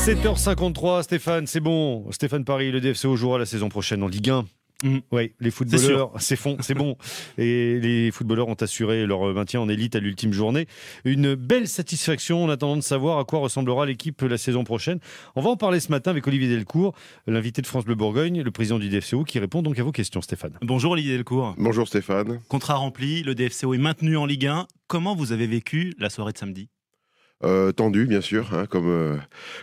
7h53, Stéphane, c'est bon. Stéphane Paris, le DFCO jouera la saison prochaine en Ligue 1. Oui, les footballeurs, c'est bon. Et les footballeurs ont assuré leur maintien en élite à l'ultime journée. Une belle satisfaction en attendant de savoir à quoi ressemblera l'équipe la saison prochaine. On va en parler ce matin avec Olivier Delcourt, l'invité de France Bleu Bourgogne, le président du DFCO, qui répond donc à vos questions, Stéphane. Bonjour Olivier Delcourt. Bonjour Stéphane. Contrat rempli, le DFCO est maintenu en Ligue 1. Comment vous avez vécu la soirée de samedi ? Tendu bien sûr, hein, comme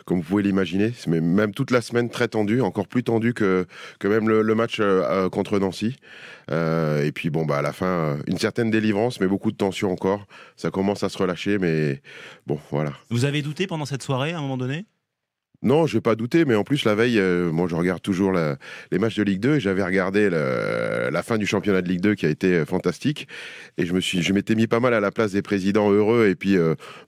vous pouvez l'imaginer, mais même toute la semaine très tendue, encore plus tendue que même le match contre Nancy. Et puis bon à la fin une certaine délivrance, mais beaucoup de tension encore. Ça commence à se relâcher, mais bon voilà. Vous avez douté pendant cette soirée à un moment donné ? Non, je n'ai pas douté, mais en plus la veille, moi je regarde toujours les matchs de Ligue 2 et j'avais regardé la fin du championnat de Ligue 2 qui a été fantastique et je m'étais mis pas mal à la place des présidents heureux et puis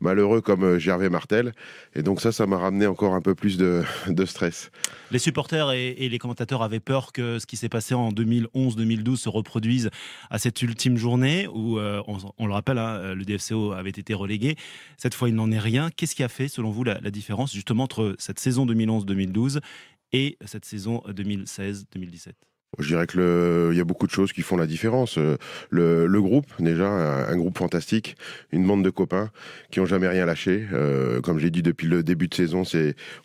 malheureux comme Gervais Martel, et donc ça m'a ramené encore un peu plus de stress. Les supporters et les commentateurs avaient peur que ce qui s'est passé en 2011-2012 se reproduise à cette ultime journée où, on le rappelle, hein, le DFCO avait été relégué. Cette fois, il n'en est rien. Qu'est-ce qui a fait, selon vous, la différence justement entre cette saison 2011-2012 et cette saison 2016-2017 ? Je dirais qu'il y a beaucoup de choses qui font la différence. Le groupe, déjà, un groupe fantastique, une bande de copains qui n'ont jamais rien lâché. Comme j'ai dit depuis le début de saison,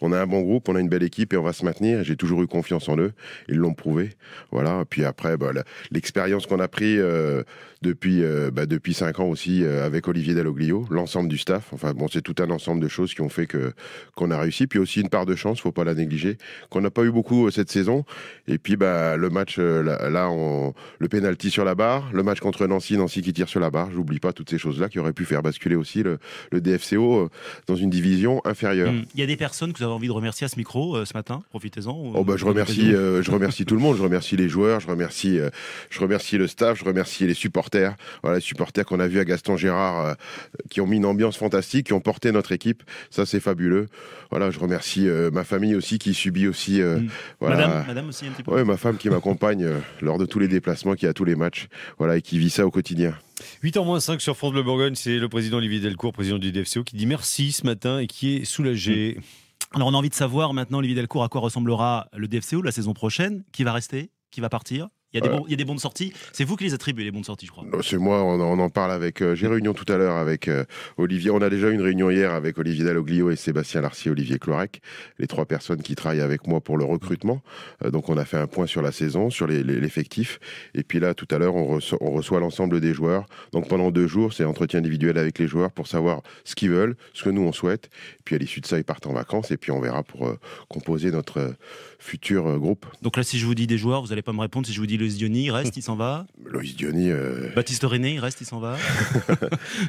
on a un bon groupe, on a une belle équipe et on va se maintenir. J'ai toujours eu confiance en eux, ils l'ont prouvé. Voilà. Puis après, l'expérience qu'on a pris depuis 5 ans aussi avec Olivier Dalloglio, l'ensemble du staff. Enfin bon, c'est tout un ensemble de choses qui ont fait qu'on a réussi. Puis aussi une part de chance, faut pas la négliger, qu'on n'a pas eu beaucoup cette saison. Et puis le match, le penalty sur la barre, le match contre Nancy qui tire sur la barre, j'oublie pas toutes ces choses-là qui auraient pu faire basculer aussi le DFCO dans une division inférieure. Il y a des personnes que vous avez envie de remercier à ce micro ce matin, profitez-en. Je remercie tout le monde, je remercie les joueurs, je remercie le staff, je remercie les supporters. Voilà, les supporters qu'on a vus à Gaston Gérard qui ont mis une ambiance fantastique, qui ont porté notre équipe, ça c'est fabuleux. Voilà, je remercie ma famille aussi qui subit aussi. Voilà. Madame aussi un petit peu. Ouais, ma femme qui m'accompagne lors de tous les déplacements, qui est à tous les matchs, voilà, et qui vit ça au quotidien. 8h-5 sur France Bleu Bourgogne, c'est le président Olivier Delcourt, président du DFCO, qui dit merci ce matin et qui est soulagé. Alors on a envie de savoir maintenant, Olivier Delcourt, à quoi ressemblera le DFCO la saison prochaine. Qui va rester ? Qui va partir ? Il y a des bons de sortie. C'est vous qui les attribuez, les bons de sortie, je crois. C'est moi, on en parle avec... j'ai réunion tout à l'heure avec Olivier. On a déjà eu une réunion hier avec Olivier Dalloglio et Sébastien Larcier, Olivier Clorec, les 3 personnes qui travaillent avec moi pour le recrutement. Donc on a fait un point sur la saison, sur l'effectif. Et puis là, tout à l'heure, on reçoit l'ensemble des joueurs. Donc pendant 2 jours, c'est entretien individuel avec les joueurs pour savoir ce qu'ils veulent, ce que nous, on souhaite. Et puis à l'issue de ça, ils partent en vacances et puis on verra pour composer notre futur groupe. Donc là, si je vous dis des joueurs, vous n'allez pas me répondre. Si je vous dis Loïs Diony, il reste, il s'en va. Loïs Diony... Baptiste René, il reste, il s'en va.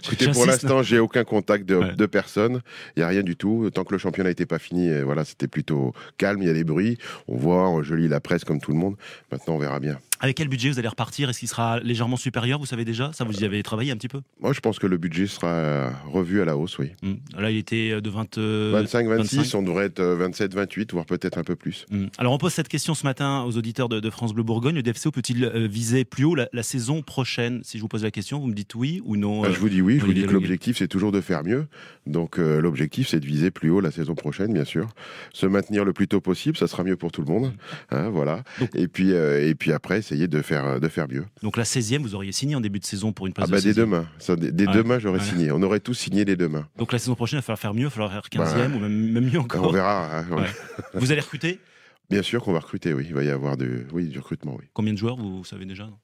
Écoutez, pour l'instant, j'ai aucun contact de personne. Il n'y a rien du tout. Tant que le championnat n'était pas fini, voilà, c'était plutôt calme, il y a des bruits. On voit, je lis la presse comme tout le monde. Maintenant, on verra bien. Avec quel budget vous allez repartir ? Est-ce qu'il sera légèrement supérieur ? Vous savez déjà ? Ça, vous y avez travaillé un petit peu ? Moi, je pense que le budget sera revu à la hausse, oui. Là, il était de 25, 26, on devrait être 27, 28, voire peut-être un peu plus. Alors, on pose cette question ce matin aux auditeurs de France Bleu Bourgogne. Le DFCO peut-il viser plus haut la saison prochaine ? Si je vous pose la question, vous me dites oui ou non ? Je vous dis oui, je vous dis que l'objectif, c'est toujours de faire mieux. Donc, l'objectif, c'est de viser plus haut la saison prochaine, bien sûr. Se maintenir le plus tôt possible, ça sera mieux pour tout le monde. Hein, voilà. Donc, et puis après, essayer de faire mieux. Donc la 16e, vous auriez signé en début de saison pour une place de 16e. Dès demain. Demain, j'aurais signé. On aurait tous signé dès demain. Donc la saison prochaine, il va falloir faire mieux, il va falloir faire 15e ou même mieux encore. On verra. Hein, ouais. Vous allez recruter ? Bien sûr qu'on va recruter, oui. Il va y avoir du recrutement, oui. Combien de joueurs, vous savez déjà, non ?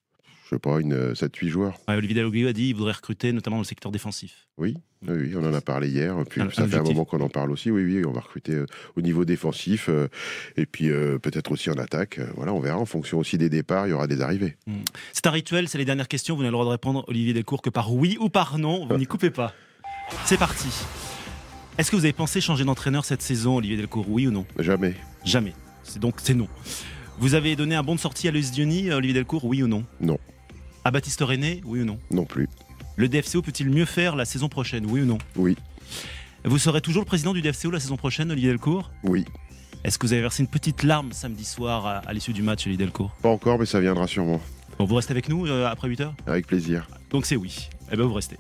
Je sais pas, 7-8 joueurs. Olivier Dalloglio a dit qu'il voudrait recruter notamment dans le secteur défensif. Oui, on en a parlé hier. Puis ça fait un moment qu'on en parle aussi. Oui, on va recruter au niveau défensif et puis peut-être aussi en attaque. Voilà, on verra en fonction aussi des départs, il y aura des arrivées. C'est un rituel, c'est les dernières questions. Vous n'avez le droit de répondre, Olivier Delcourt, que par oui ou par non. Vous n'y coupez pas. C'est parti. Est-ce que vous avez pensé changer d'entraîneur cette saison, Olivier Delcourt, oui ou non ? Jamais. Jamais. C'est non. Vous avez donné un bon de sortie à Loïs Diony, Olivier Delcourt, oui ou non ? Non. À Baptiste René, oui ou non ? Non plus. Le DFCO peut-il mieux faire la saison prochaine, oui ou non ? Oui. Vous serez toujours le président du DFCO la saison prochaine, Olivier Delcourt ? Oui. Est-ce que vous avez versé une petite larme samedi soir à l'issue du match, Olivier Delcourt ? Pas encore, mais ça viendra sûrement. Bon, vous restez avec nous après 8h ? Avec plaisir. Donc c'est oui. Eh bien, vous restez.